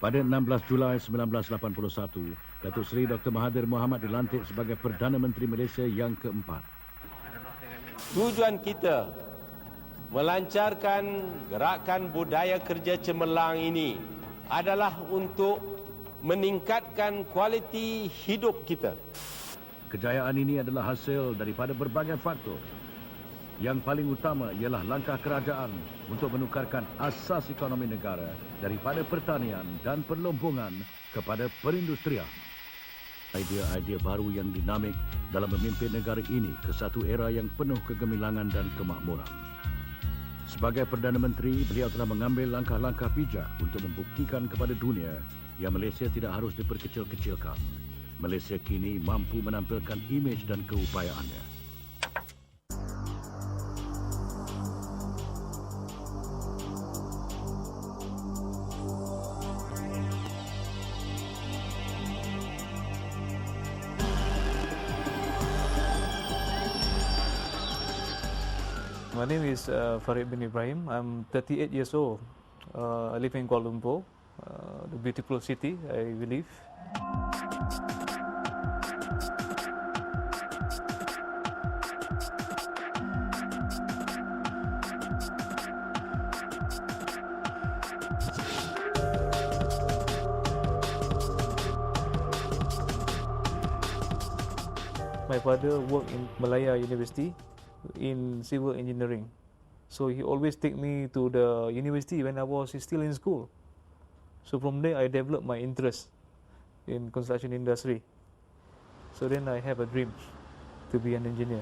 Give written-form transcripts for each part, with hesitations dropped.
Pada 16 Julai 1981, Datuk Seri Dr. Mahathir Mohamad dilantik sebagai Perdana Menteri Malaysia yang keempat. Tujuan kita melancarkan gerakan budaya kerja cemerlang ini adalah untuk meningkatkan kualiti hidup kita. Kejayaan ini adalah hasil daripada berbagai faktor. Yang paling utama ialah langkah kerajaan untuk menukarkan asas ekonomi negara daripada pertanian dan perlombongan kepada perindustrian. Idea-idea baru yang dinamik dalam memimpin negara ini ke satu era yang penuh kegemilangan dan kemakmuran. Sebagai Perdana Menteri, beliau telah mengambil langkah-langkah bijak untuk membuktikan kepada dunia yang Malaysia tidak harus diperkecil-kecilkan. Malaysia kini mampu menampilkan imej dan keupayaannya. My name is Farid bin Ibrahim. I'm 38 years old. I live in Kuala Lumpur, the beautiful city I believe. My father worked in Malaya University in civil engineering. So he always take me to the university when I was still in school. So from there I developed my interest in construction industry. So then I have a dream to be an engineer.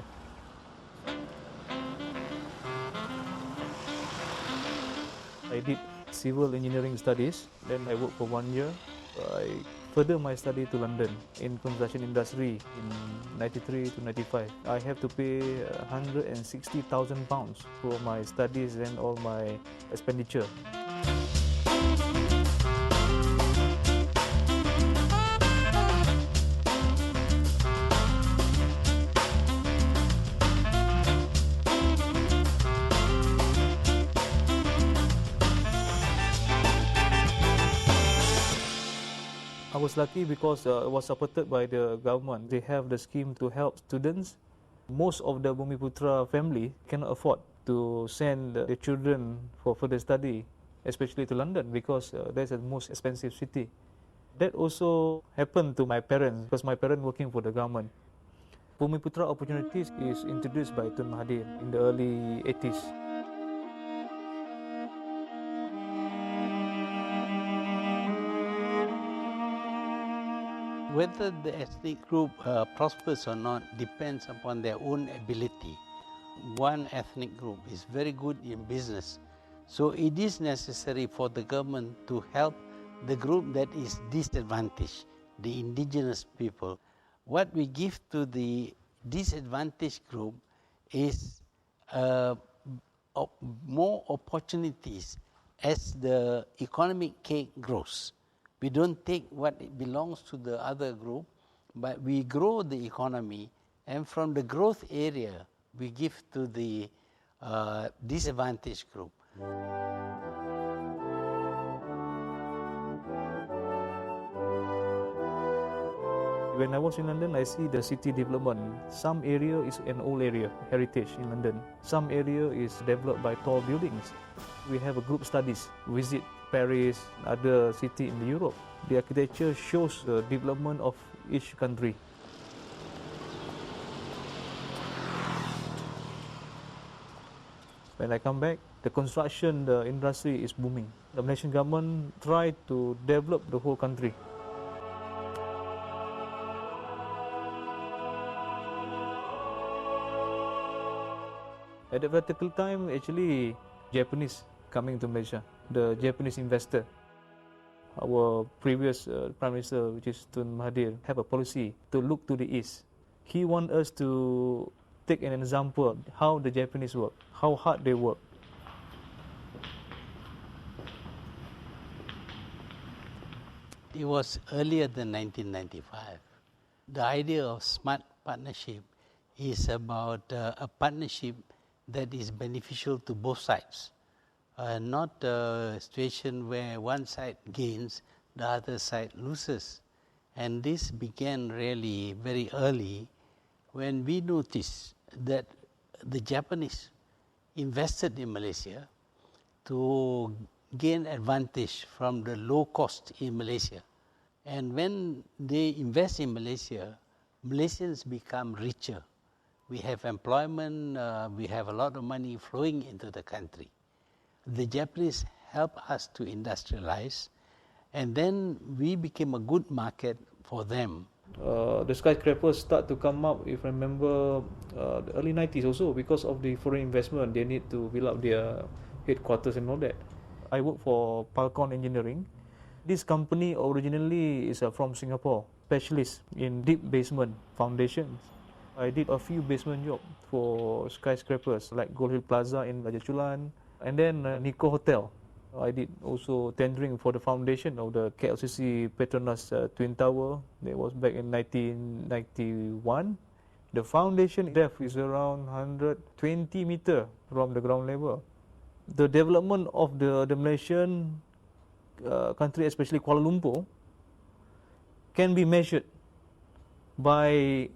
I did civil engineering studies, then I worked for 1 year. I further my study to London in construction industry in 93 to 95. I have to pay £160,000 for my studies and all my expenditure. I was lucky because it was supported by the government. They have the scheme to help students. Most of the Bumiputra family cannot afford to send their children for further study, especially to London, because that's the most expensive city. That also happened to my parents, because my parents working for the government. Bumiputra Opportunities is introduced by Tun Mahathir in the early 80s. Whether the ethnic group prospers or not depends upon their own ability. One ethnic group is very good in business, so it is necessary for the government to help the group that is disadvantaged, the indigenous people. What we give to the disadvantaged group is more opportunities as the economic cake grows. We don't take what it belongs to the other group, but we grow the economy, and from the growth area, we give to the disadvantaged group. When I was in London, I see the city development. Some area is an old area, heritage in London. Some area is developed by tall buildings. We have a group studies, visit Paris, other city in Europe. The architecture shows the development of each country. When I come back, the construction the industry is booming. The Malaysian government tried to develop the whole country. At that particular time, actually, Japanese coming to Malaysia, the Japanese investor. Our previous Prime Minister, which is Tun Mahathir, have a policy to look to the east. He wants us to take an example how the Japanese work, how hard they work. It was earlier than 1995. The idea of smart partnership is about a partnership that is beneficial to both sides. Not a situation where one side gains the other side loses. And this began really very early when we noticed that the Japanese invested in Malaysia to gain advantage from the low cost in Malaysia. And when they invest in Malaysia, Malaysians become richer. We have employment, we have a lot of money flowing into the country. The Japanese help us to industrialize, and then we became a good market for them. The skyscrapers start to come up, if I remember, the early 90s also, because of the foreign investment. They need to build up their headquarters and all that. I work for Palcon Engineering. This company originally is from Singapore, specialist in deep basement foundations. I did a few basement jobs for skyscrapers like Gold Hill Plaza in Raja Chulan, and then Nico Hotel. I did also tendering for the foundation of the KLCC Petronas Twin Tower. That was back in 1991. The foundation depth is around 120 meters from the ground level. The development of the Malaysian country, especially Kuala Lumpur, can be measured by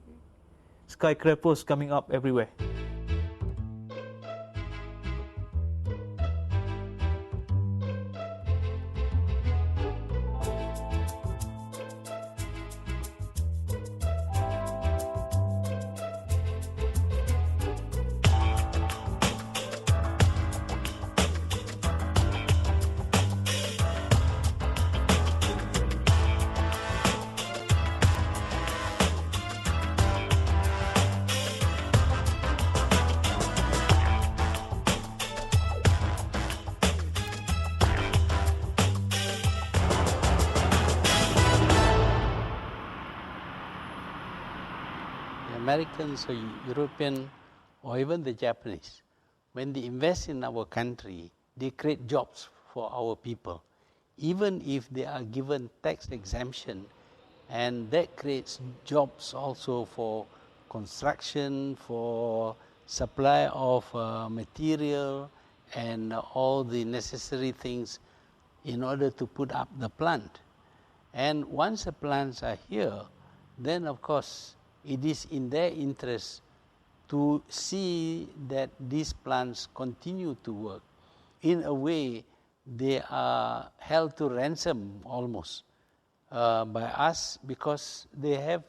skyscrapers coming up everywhere. Americans or European or even the Japanese, when they invest in our country, they create jobs for our people, even if they are given tax exemption, and that creates jobs also for construction, for supply of material and all the necessary things in order to put up the plant. And once the plants are here, then of course it is in their interest to see that these plants continue to work. In a way, they are held to ransom almost by us because they have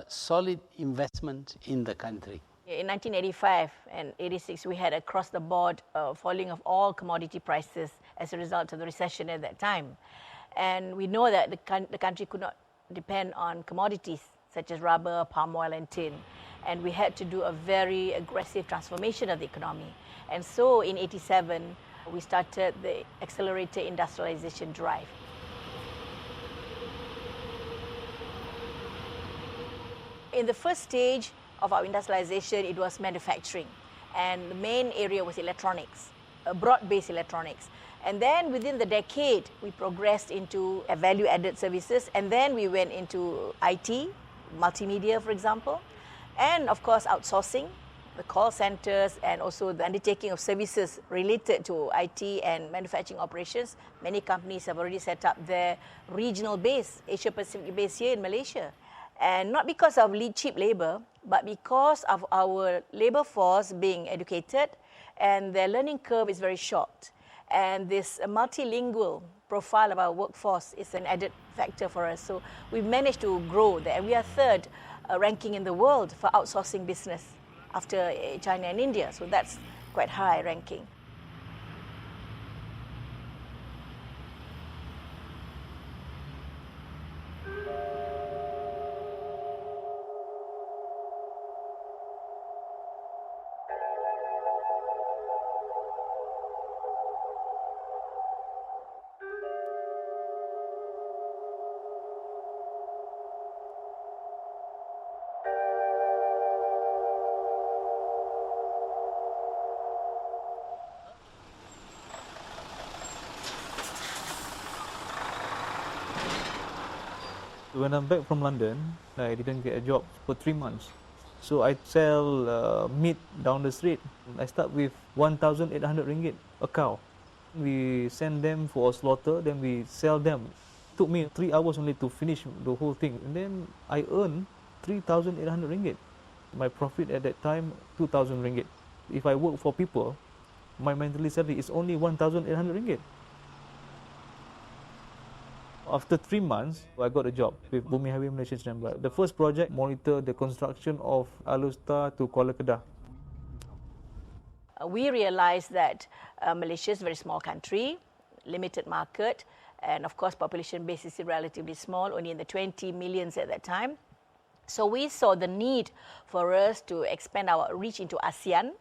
solid investment in the country. In 1985 and 86, we had across-the-board falling of all commodity prices as a result of the recession at that time. And we know that the country could not depend on commodities such as rubber, palm oil and tin. And we had to do a very aggressive transformation of the economy. And so in 87, we started the accelerated industrialization drive. In the first stage of our industrialization, it was manufacturing. And the main area was electronics, broad-based electronics. And then within the decade, we progressed into value-added services. And then we went into IT, multimedia, for example, and of course outsourcing, the call centers, and also the undertaking of services related to IT and manufacturing operations. Many companies have already set up their regional base, Asia Pacific base here in Malaysia. And not because of cheap labor, but because of our labor force being educated, and their learning curve is very short. And this multilingual profile of our workforce is an added factor for us. So we've managed to grow there. We are third ranking in the world for outsourcing business after China and India. So that's quite high ranking. When I'm back from London, I didn't get a job for 3 months. So I sell meat down the street. I start with 1,800 ringgit a cow. We send them for a slaughter, then we sell them took me 3 hours only to finish the whole thing. And then I earned 3,800 ringgit. My profit at that time, 2,000 ringgit. If I work for people, my monthly salary is only 1,800 ringgit. After 3 months, I got a job with Bumi Highway Malaysia Sdn. The first project monitored the construction of Alustar to Kuala Kedah. We realized that Malaysia is a very small country, limited market, and of course population base is relatively small, only in the 20 millions at that time. So we saw the need for us to expand our reach into ASEAN,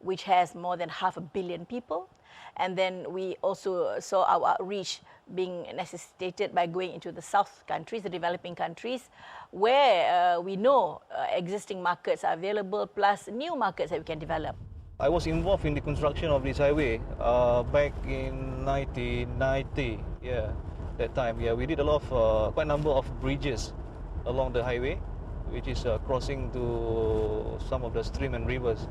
which has more than 500 million people. And then we also saw our reach being necessitated by going into the South countries, the developing countries, where we know existing markets are available, plus new markets that we can develop. I was involved in the construction of this highway back in 1990. Yeah, that time. Yeah, we did a lot of quite a number of bridges along the highway, which is crossing to some of the stream and rivers.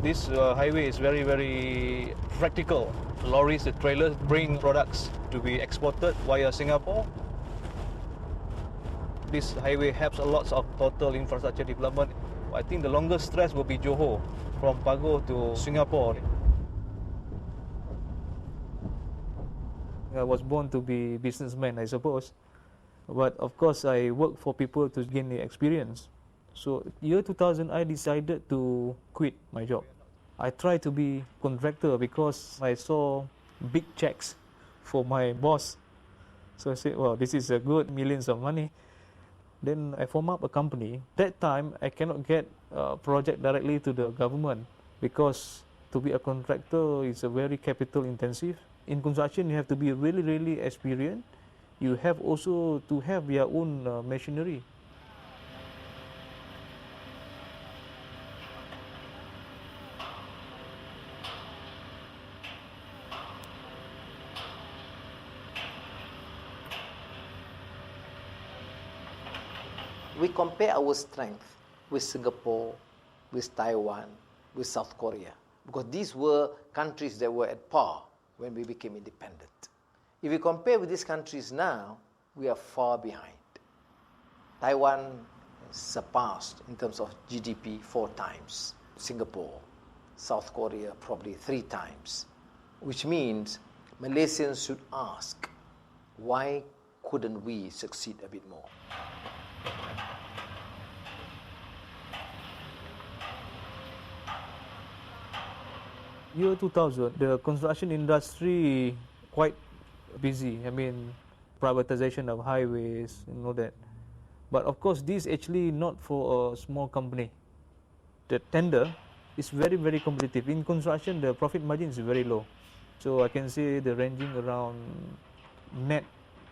This highway is very, very practical. Lorries, the trailers bring products to be exported via Singapore. This highway helps a lot of total infrastructure development. I think the longest stretch will be Johor, from Pagoh to Singapore. I was born to be a businessman, I suppose. But of course, I work for people to gain the experience. So year 2000, I decided to quit my job. I tried to be contractor because I saw big checks for my boss. So I said, well, this is a good millions of money. Then I formed up a company. That time, I cannot get a project directly to the government because to be a contractor is a very capital intensive. In construction, you have to be really, really experienced. You have also to have your own machinery. We compare our strength with Singapore, with Taiwan, with South Korea, because these were countries that were at par when we became independent. If we compare with these countries now, we are far behind. Taiwan surpassed in terms of GDP 4 times Singapore, South Korea probably 3 times, which means Malaysians should ask, why couldn't we succeed a bit more? Year 2000, the construction industry quite busy. I mean, privatization of highways, you know that. But of course, this is actually not for a small company. The tender is very, very competitive. In construction, the profit margin is very low. So I can say the ranging around net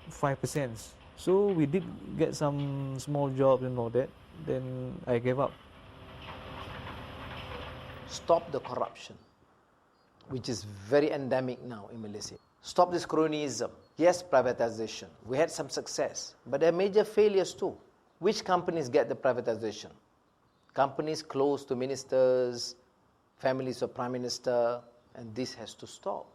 5%. So we did get some small jobs and all that. Then I gave up. Stop the corruption, which is very endemic now in Malaysia. Stop this cronyism. Yes, privatization. We had some success, but there are major failures too. Which companies get the privatization? Companies close to ministers, families of prime minister, and this has to stop.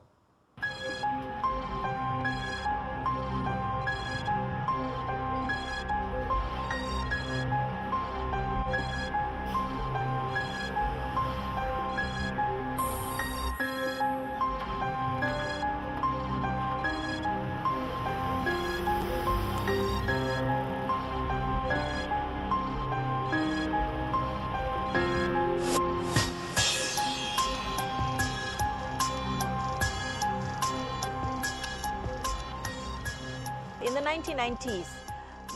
In the 1990s,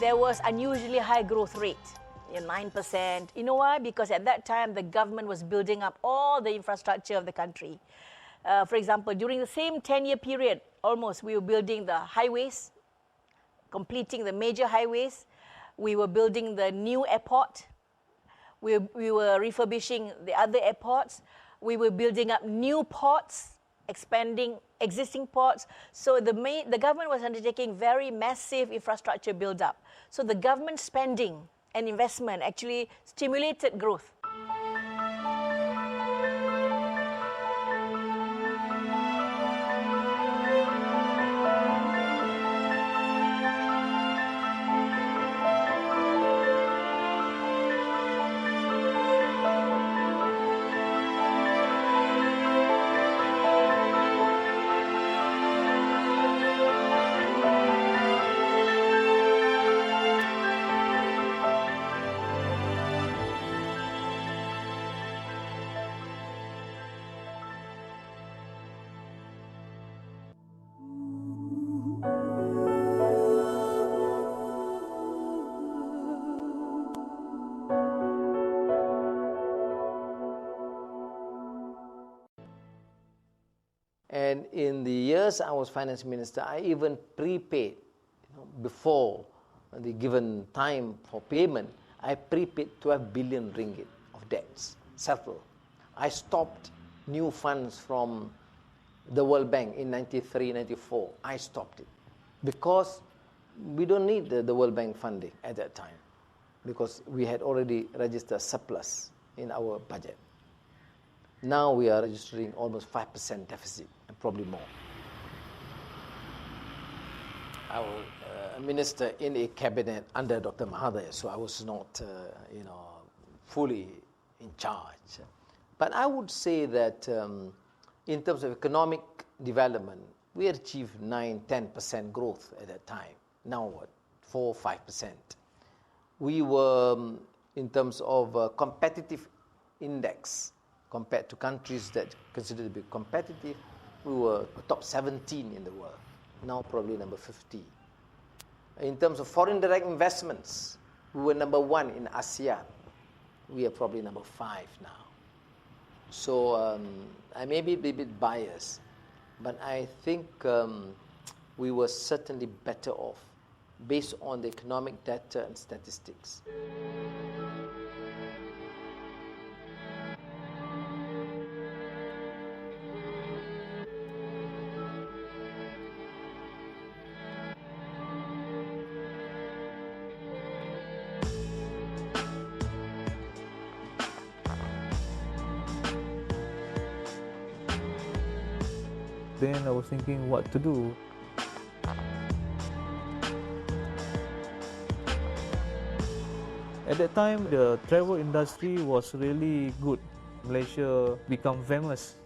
there was unusually high growth rate, 9%. You know why? Because at that time, the government was building up all the infrastructure of the country. For example, during the same 10-year period, almost, we were building the highways, completing the major highways. We were building the new airport. We were refurbishing the other airports. We were building up new ports, expanding existing ports. So the government was undertaking very massive infrastructure build-up. So the government spending and investment actually stimulated growth. in the years I was finance minister, I even prepaid, before the given time for payment, I prepaid 12 billion ringgit of debts, settled. I stopped new funds from the World Bank in 93, 94. I stopped it because we don't need the World Bank funding at that time because we had already registered surplus in our budget. Now we are registering almost 5% deficit and probably more. I was a minister in a cabinet under Dr. Mahathir, so I was not, fully in charge. But I would say that in terms of economic development, we achieved 9-10% growth at that time. Now what? 4-5%. We were, in terms of competitive index, compared to countries that considered to be competitive, we were top 17 in the world. Now probably number 50. In terms of foreign direct investments, we were number 1 in ASEAN. We are probably number 5 now. So I may be a bit biased, but I think we were certainly better off based on the economic data and statistics. Then I was thinking what to do. At that time, the travel industry was really good. Malaysia became famous.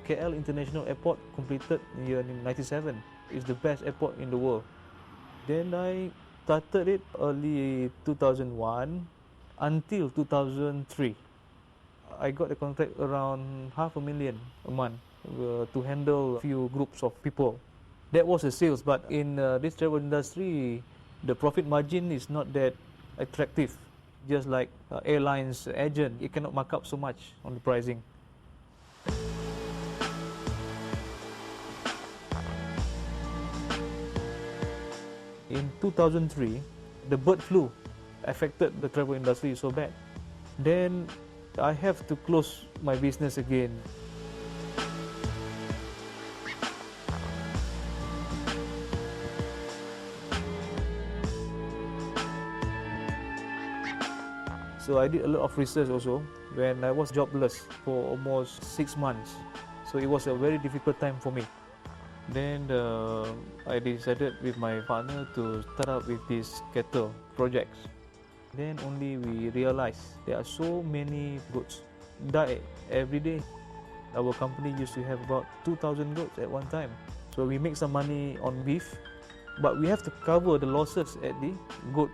KL International Airport completed in year 1997. It's the best airport in the world. Then I started it early 2001 until 2003. I got a contract around $500,000 a month to handle a few groups of people. That was the sales, but in this travel industry, the profit margin is not that attractive. Just like airlines agent, it cannot mark up so much on the pricing. In 2003, the bird flu affected the travel industry so bad. Then I have to close my business again. So I did a lot of research also when I was jobless for almost 6 months. So it was a very difficult time for me. Then I decided with my partner to start up with these cattle projects. Then only we realized there are so many goats die every day. Our company used to have about 2,000 goats at one time. So we make some money on beef, but we have to cover the losses at the goat.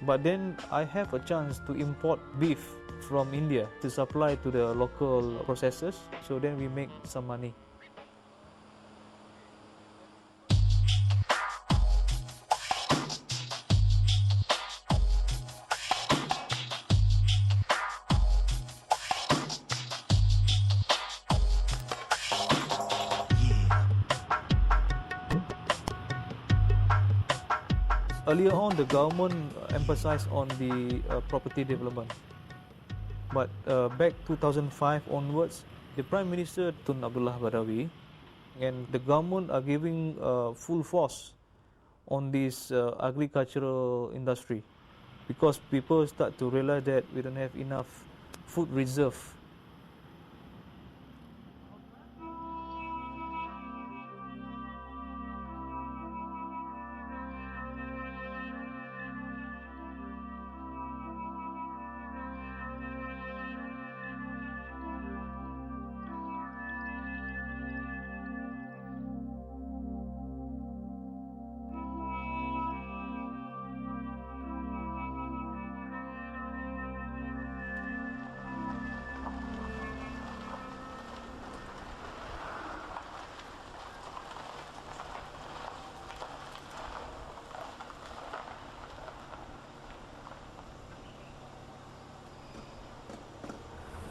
But then I have a chance to import beef from India to supply to the local processors. So then we make some money. Earlier on, the government emphasized on the property development. But back 2005 onwards, the Prime Minister Tun Abdullah Badawi and the government are giving full force on this agricultural industry because people start to realize that we don't have enough food reserve.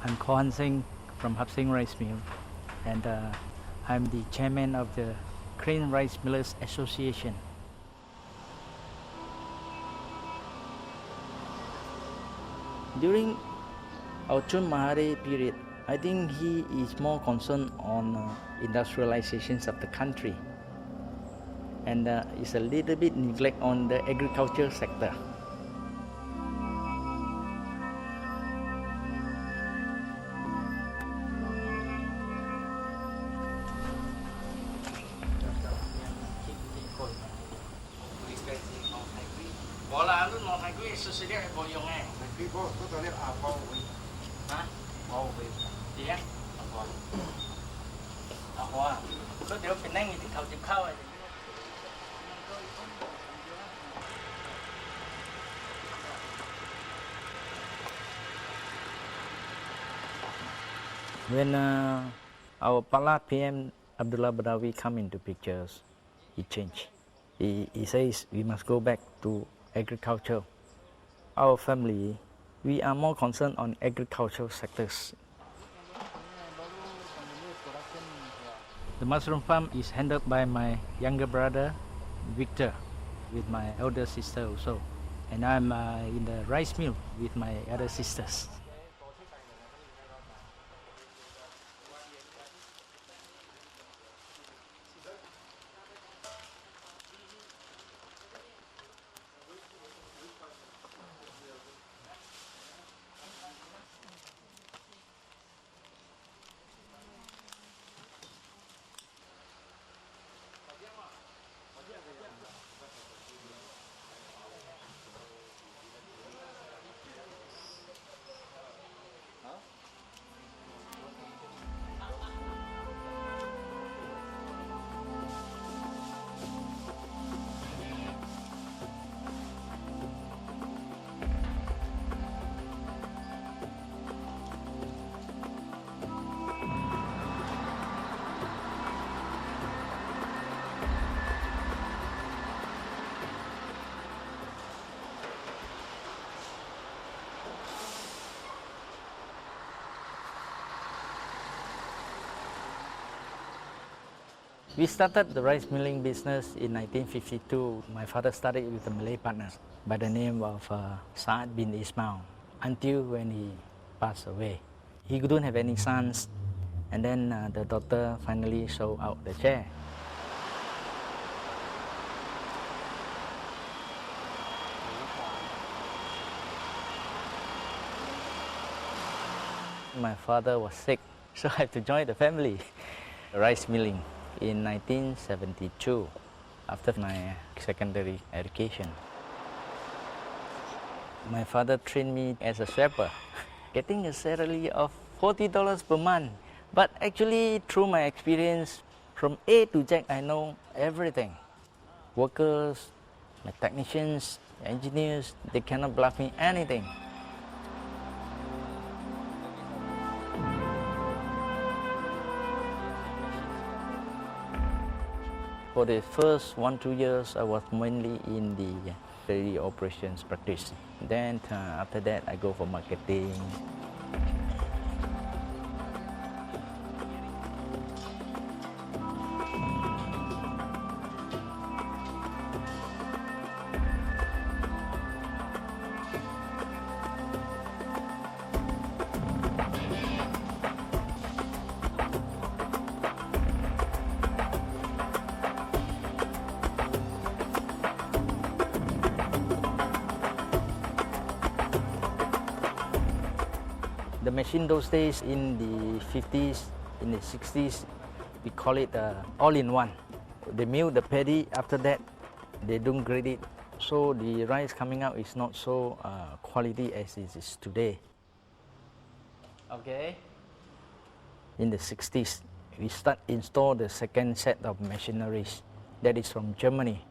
I'm Kwan Singh from Hap Singh Rice Mill, and I'm the chairman of the Crane Rice Millers Association. During our Chun Mahare period, I think he is more concerned on industrializations of the country, and is a little bit neglect on the agriculture sector. When our Pala PM Abdullah Badawi come into pictures, he changed. He says we must go back to agriculture. Our family, we are more concerned on agricultural sectors. The mushroom farm is handled by my younger brother, Victor, with my elder sister also. And I'm in the rice mill with my other sisters. We started the rice milling business in 1952. My father started with a Malay partner by the name of Saad bin Ismail until when he passed away. He couldn't have any sons, and then the daughter finally sold out the chair. My father was sick, so I had to join the family. Rice milling in 1972 after my secondary education. My father trained me as a sweeper, getting a salary of $40 per month. But actually, through my experience, from A to Z, I know everything. Workers, my technicians, engineers, they cannot bluff me anything. For the first 1-2 years, I was mainly in the daily operations practice. Then after that, I go for marketing. The machine those days in the 50s, in the 60s, we call it all-in-one. They mill the paddy, after that they don't grade it. So the rice coming out is not so quality as it is today. Okay. In the 60s, we start install the second set of machineries. That is from Germany.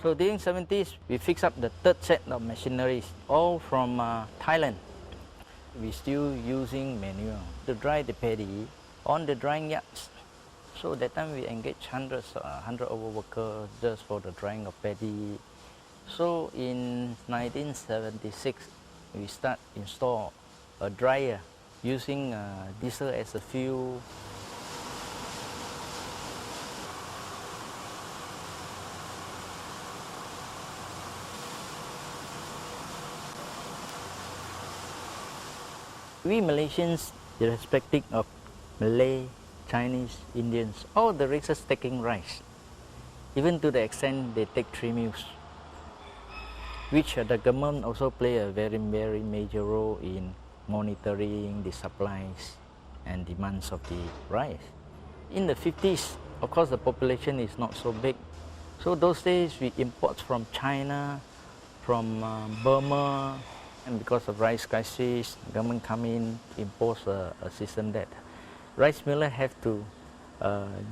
So during 70s, we fix up the third set of machineries, all from Thailand. We're still using manual to dry the paddy on the drying yards. So that time we engage 100 over workers just for the drying of paddy. So in 1976, we start install a dryer using diesel as a fuel. We Malaysians, irrespective of Malay, Chinese, Indians, all the races taking rice, even to the extent they take 3 meals, which the government also play a very major role in monitoring the supplies and demands of the rice. In the 50s, of course, the population is not so big, so those days we import from China, from Burma, and because of rice crisis, the government come in, impose a system that rice miller have to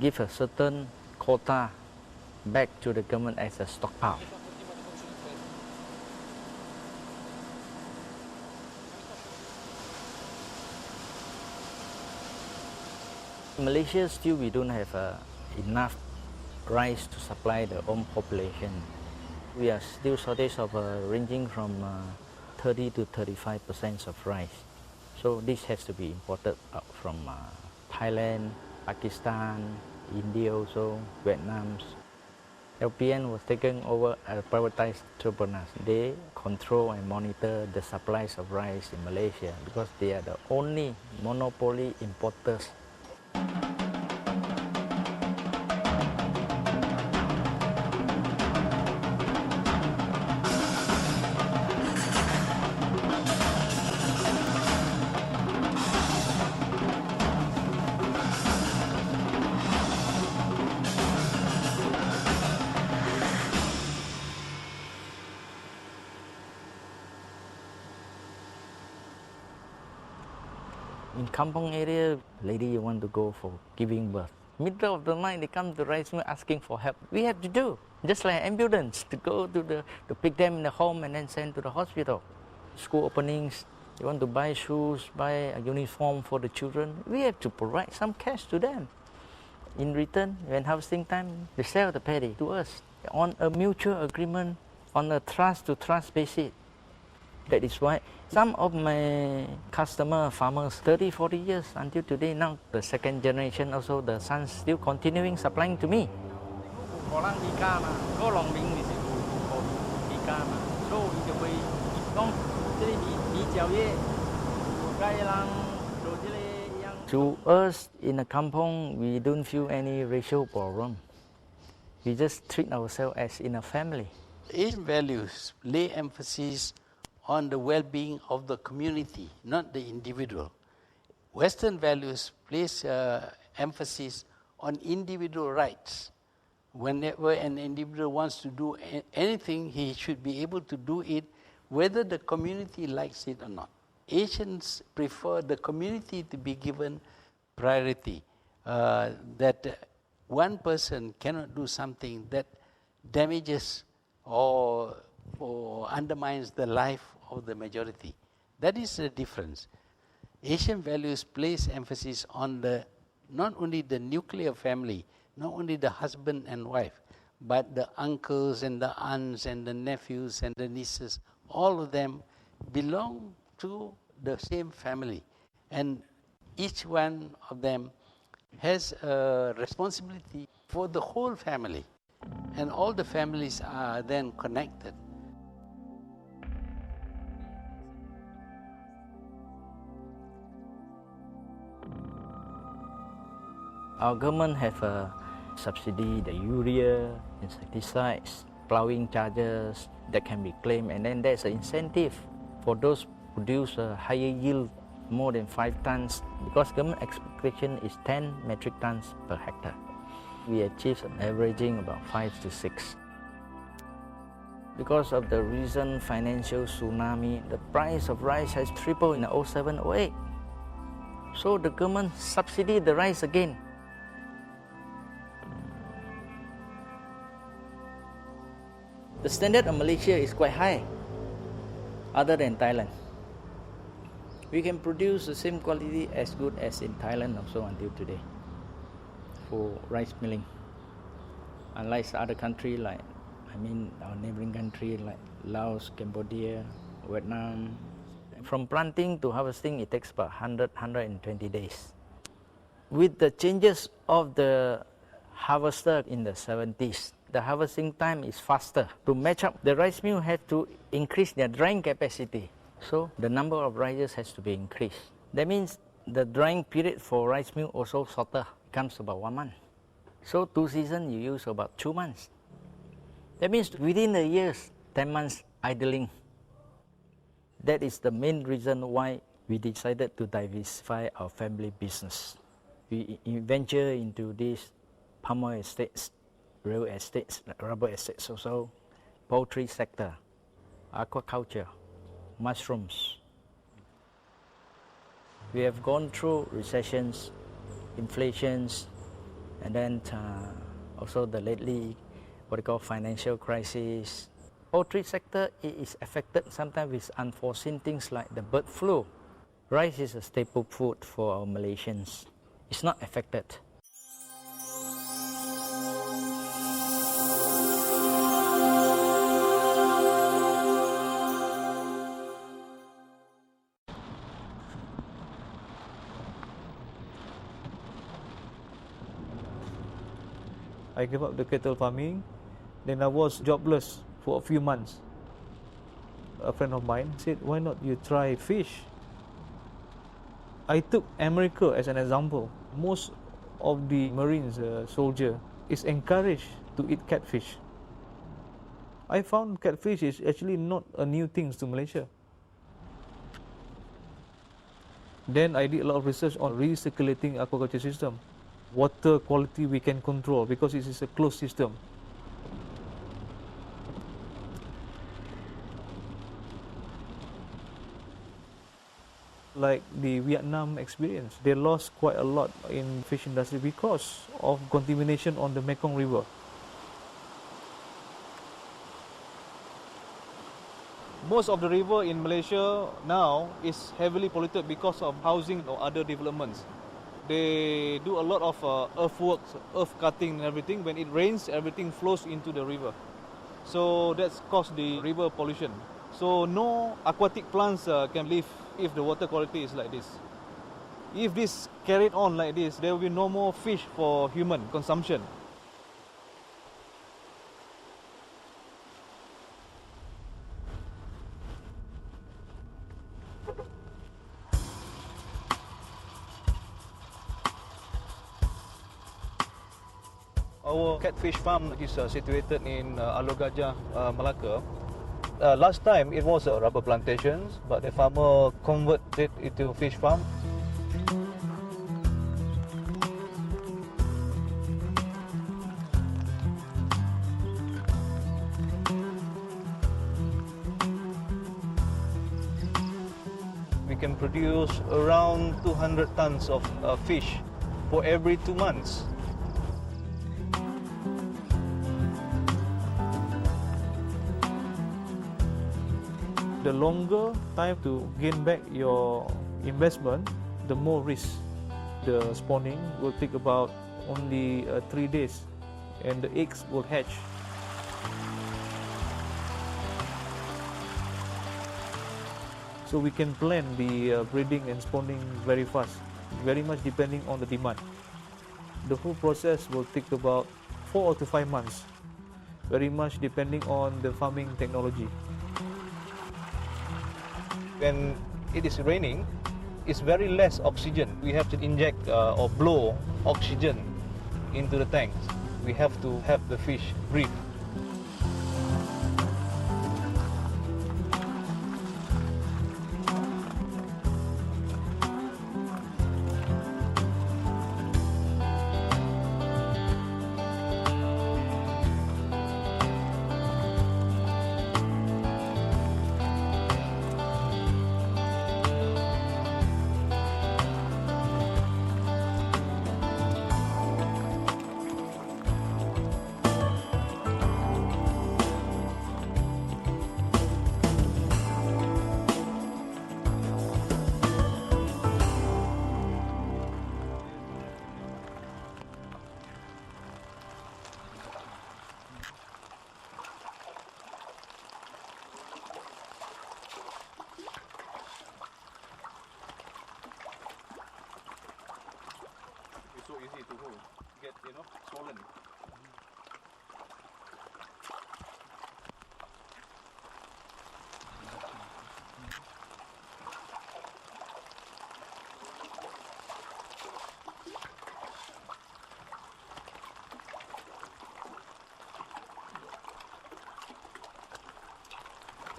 give a certain quota back to the government as a stockpile. In Malaysia, still we don't have enough rice to supply the own population. We are still shortage of ranging from 30 to 35% of rice. So this has to be imported out from Thailand, Pakistan, India also, Vietnam. LPN was taken over as privatized entrepreneurs. They control and monitor the supplies of rice in Malaysia because they are the only monopoly importers. In Kampong area, lady want to go for giving birth. Middle of the night, they come to rice mill asking for help. We have to do, just like ambulance, to go to pick them in the home and then send to the hospital. School openings, they want to buy shoes, buy a uniform for the children. We have to provide some cash to them. In return, when harvesting time, they sell the paddy to us on a mutual agreement, on a trust-to-trust basis. That is why some of my customer farmers, 30, 40 years until today, now the second generation also, the sons still continuing supplying to me. To us in the kampong, we don't feel any racial problem. We just treat ourselves as in a family. Asian values lay emphasis on the well-being of the community, not the individual. Western values place emphasis on individual rights. Whenever an individual wants to do anything, he should be able to do it whether the community likes it or not. Asians prefer the community to be given priority, that one person cannot do something that damages or undermines the life of the majority. That is the difference. Asian values place emphasis on not only the nuclear family, not only the husband and wife, but the uncles and the aunts and the nephews and the nieces. All of them belong to the same family, and each one of them has a responsibility for the whole family, and all the families are then connected. Our government have a subsidy, the urea, insecticides, plowing charges that can be claimed, and then there's an incentive for those who produce a higher yield, more than 5 tons, because government expectation is 10 metric tons per hectare. We achieve an averaging about 5 to 6. Because of the recent financial tsunami, the price of rice has tripled in 07-08. So the government subsidies the rice again. The standard of Malaysia is quite high, other than Thailand. We can produce the same quality as good as in Thailand also until today for rice milling. Unlike other countries our neighboring country like Laos, Cambodia, Vietnam, From planting to harvesting, it takes about 120 days. With the changes of the harvester in the 70s, the harvesting time is faster. To match up, the rice mill have to increase their drying capacity. So the number of risers has to be increased. That means the drying period for rice mill also shorter, comes about 1 month. So 2 seasons you use about 2 months. That means within the years, 10 months idling. That is the main reason why we decided to diversify our family business. We venture into these palm oil estates, real estates, rubber estates, also poultry sector, aquaculture, mushrooms. We have gone through recessions, inflations, and then also the lately what we call financial crisis. Poultry sector is affected sometimes with unforeseen things like the bird flu. Rice is a staple food for our Malaysians. It's not affected. I gave up the cattle farming, then I was jobless for a few months. A friend of mine said, why not you try fish? I took America as an example. Most of the Marines soldier is encouraged to eat catfish. I found catfish is actually not a new thing to Malaysia. Then I did a lot of research on recirculating aquaculture system. Water quality we can control because it is a closed system. Like the Vietnam experience, they lost quite a lot in fish industry because of contamination on the Mekong River. Most of the river in Malaysia now is heavily polluted because of housing or other developments. They do a lot of earthworks, earth cutting and everything. When it rains, everything flows into the river. So that's caused the river pollution. So no aquatic plants can live if the water quality is like this. If this carried on like this, there will be no more fish for human consumption. Our catfish farm is situated in Alor Gajah, Malacca. Last time it was rubber plantations, but the farmer converted it into a fish farm. We can produce around 200 tons of fish for every 2 months. The longer time to gain back your investment, the more risk. The spawning will take about only 3 days and the eggs will hatch. So we can plan the breeding and spawning very fast, very much depending on the demand. The whole process will take about 4 to 5 months, very much depending on the farming technology. When it is raining, it's very less oxygen. We have to inject or blow oxygen into the tanks. We have to have the fish breathe. to get swollen.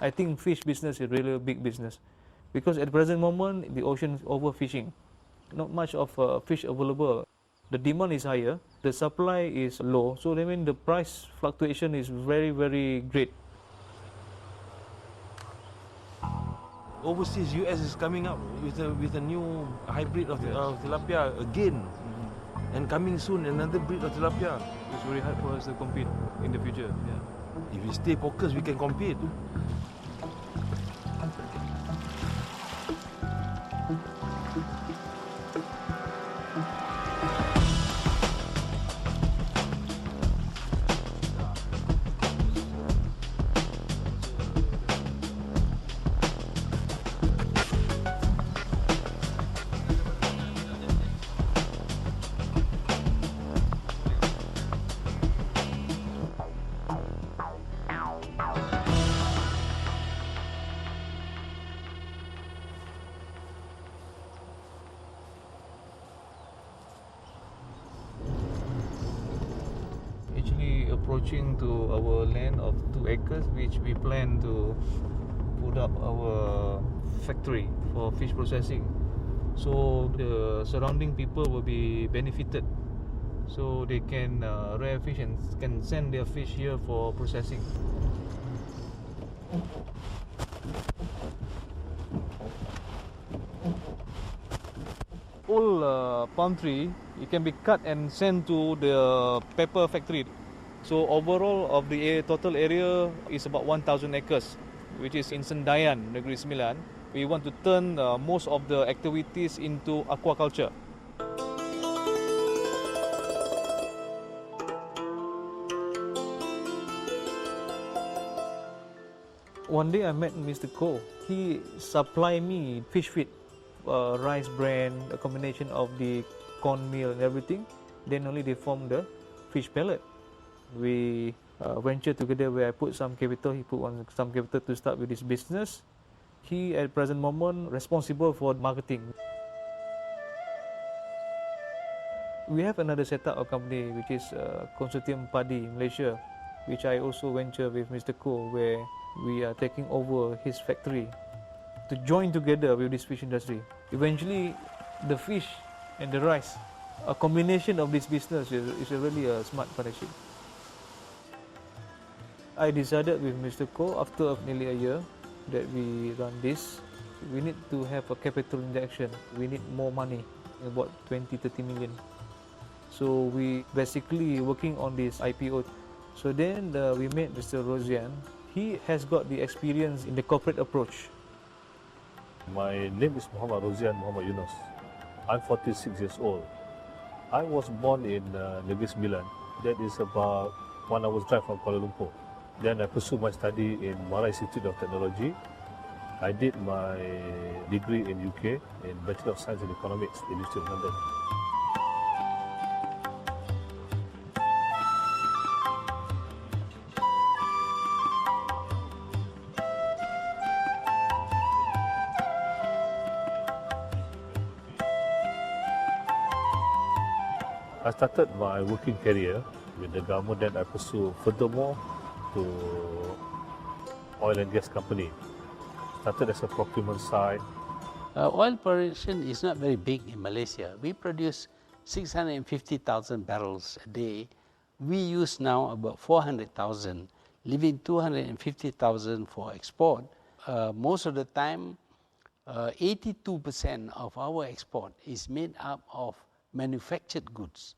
I think fish business is really a big business because at the present moment the ocean is overfishing. Not much of fish available. The demand is higher, the supply is low, so I mean the price fluctuation is very, very great. Overseas, US is coming up with a new hybrid of tilapia again, and coming soon another breed of tilapia. It's very hard for us to compete in the future. Yeah. If we stay focused, we can compete. Approaching to our land of 2 acres, which we plan to put up our factory for fish processing. So the surrounding people will be benefited. So they can rear fish and can send their fish here for processing. All palm tree, it can be cut and sent to the pepper factory. So overall of the total area is about 1,000 acres, which is in Sendayan, Negeri Sembilan. We want to turn most of the activities into aquaculture. One day I met Mr. Koh. He supplied me fish feed, rice bran, a combination of the cornmeal and everything. Then only they form the fish pellet. We venture together where I put some capital, he put some capital to start with this business. He at present moment responsible for marketing. We have another setup of company which is Consortium Padi Malaysia, which I also venture with Mr. Koh, where we are taking over his factory to join together with this fish industry. Eventually the fish and the rice, a combination of this business is really a smart partnership. I decided with Mr. Koh after nearly a year that we run this, we need to have a capital injection. We need more money, about 20-30 million. So we basically working on this IPO. So then we met Mr. Rosian. He has got the experience in the corporate approach. My name is Muhammad Rosian Muhammad Yunus. I'm 46 years old. I was born in Negeri Sembilan. That is about 1 hour's drive from Kuala Lumpur. Then I pursued my study in Mara Institute of Technology. I did my degree in UK in Bachelor of Science in Economics in University of London. I started my working career with the government, then I pursued furthermore to oil and gas company. Started as a procurement side. Oil production is not very big in Malaysia. We produce 650,000 barrels a day. We use now about 400,000, leaving 250,000 for export. Most of the time, 82% of our export is made up of manufactured goods.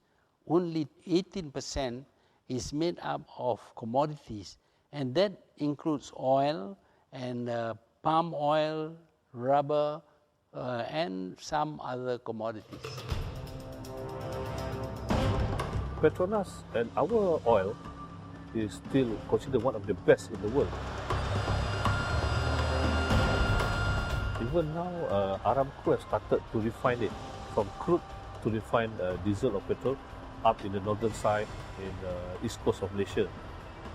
Only 18% is made up of commodities, and that includes oil and palm oil, rubber, and some other commodities. Petronas and our oil is still considered one of the best in the world. Even now, Aramco has started to refine it from crude to refine diesel or petrol up in the northern side in east coast of Malaysia.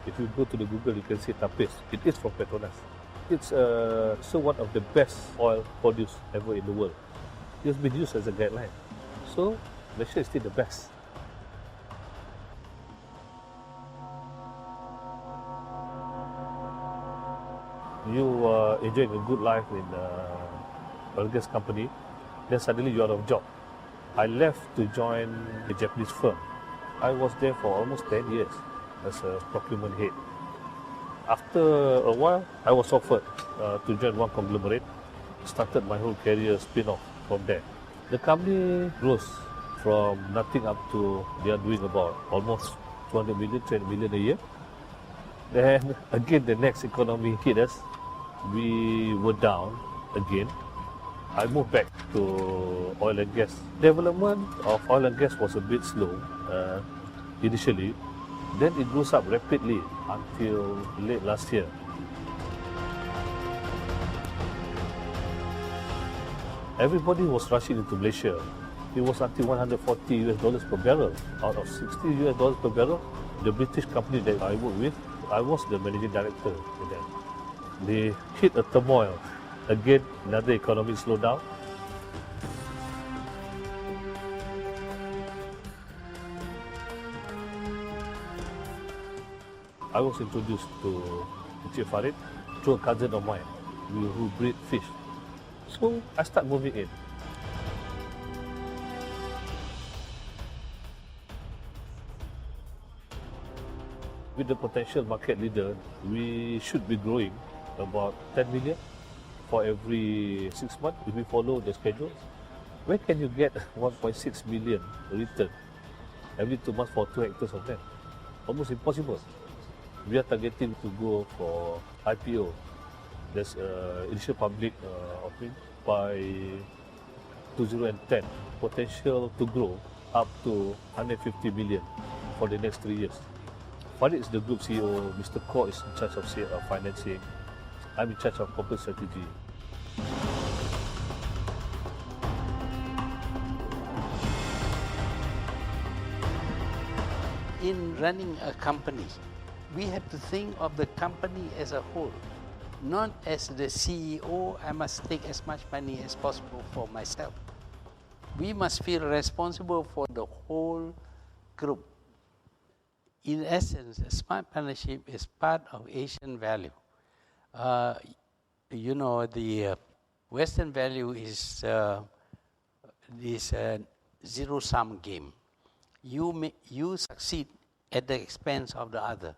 If you go to the Google, you can see Tapis. It is from Petronas. It's so one of the best oil produced ever in the world. It's been used as a guideline. So Malaysia is still the best. You are enjoying a good life in oil and gas company, then suddenly you are out of job. I left to join a Japanese firm. I was there for almost 10 years as a procurement head. After a while, I was offered to join one conglomerate. Started my whole career spin-off from there. The company rose from nothing up to they are doing about almost 200 million, 300 million a year. Then again, the next economy hit us. We were down again. I moved back to oil and gas. Development of oil and gas was a bit slow initially. Then it grows up rapidly until late last year. Everybody was rushing into Malaysia. It was until $140 per barrel. Out of $60 per barrel, the British company that I work with, I was the managing director with them. They hit a turmoil. Again, another economic slowdown. I was introduced to Chief Farid through a cousin of mine who breed fish. So I start moving in. With the potential market leader, we should be growing about 10 million for every 6 months if we follow the schedule. Where can you get 1.6 million return every 2 months for 2 hectares of land? Almost impossible. We are targeting to go for IPO. There's initial public offering by 2010. Potential to grow up to 150 million for the next 3 years. Farid is the group CEO. Mr. Kaur is in charge of financing. I'm in charge of corporate strategy. In running a company, we have to think of the company as a whole, not as the CEO, I must take as much money as possible for myself. We must feel responsible for the whole group. In essence, a smart partnership is part of Asian value. You know, the Western value is this zero-sum game. You succeed at the expense of the other.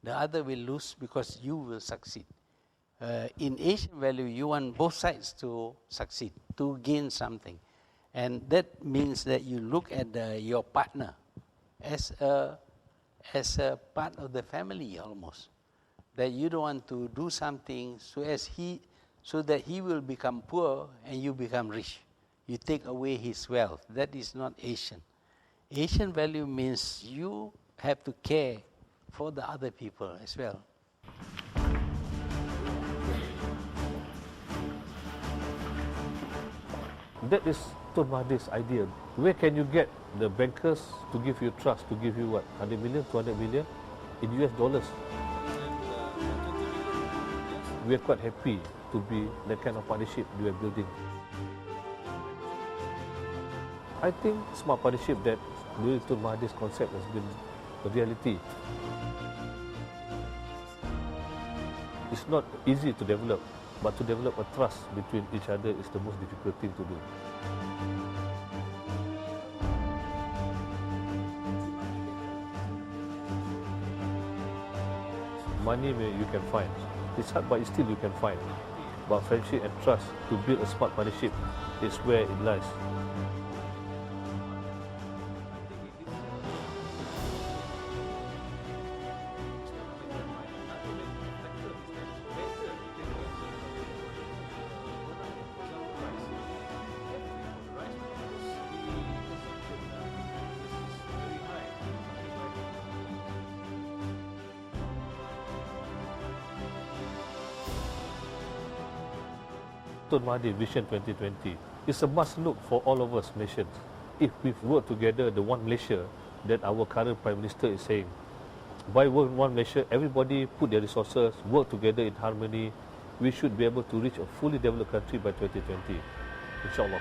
The other will lose because you will succeed. In Asian value, you want both sides to succeed, to gain something. And that means that you look at your partner as a part of the family almost. That you don't want to do something so that he will become poor and you become rich. You take away his wealth. That is not Asian. Asian value means you have to care for the other people as well. That is Tun Mahathir's idea. Where can you get the bankers to give you trust, to give you what, 100 million, 200 million in US dollars? We are quite happy to be the kind of partnership we are building. I think smart partnership that during Tun Mahathir's concept has been a reality. It's not easy to develop, but to develop a trust between each other is the most difficult thing to do. Money you can find. It's hard, but still you can find. But friendship and trust to build a smart partnership is where it lies. Tun Mahathir Vision 2020 is a must look for all of us Malaysians. if we work together, the one Malaysia that our current Prime Minister is saying, by one Malaysia, everybody put their resources, work together in harmony, we should be able to reach a fully developed country by 2020, inshallah.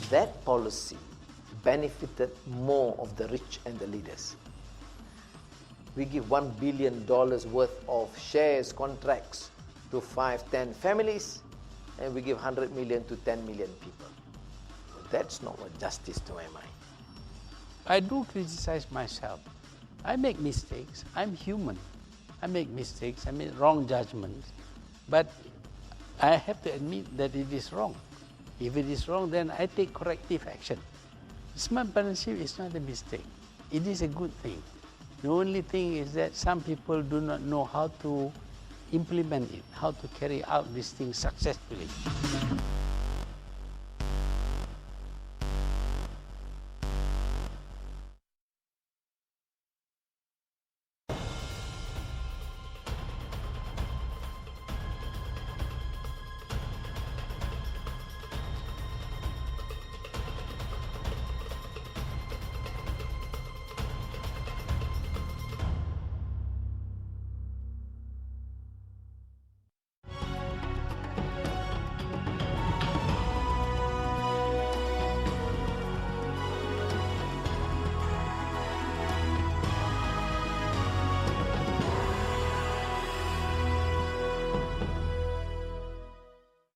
That policy benefited more of the rich and the leaders. We give $1 billion worth of shares contracts to 5-10 families, and we give 100 million to 10 million people. That's not what justice to my mind. I do criticize myself. I make mistakes. I'm human. I make mistakes. I make wrong judgments. But I have to admit that it is wrong. If it is wrong, then I take corrective action. Smart partnership is not a mistake. It is a good thing. The only thing is that some people do not know how to implement it, how to carry out these things successfully.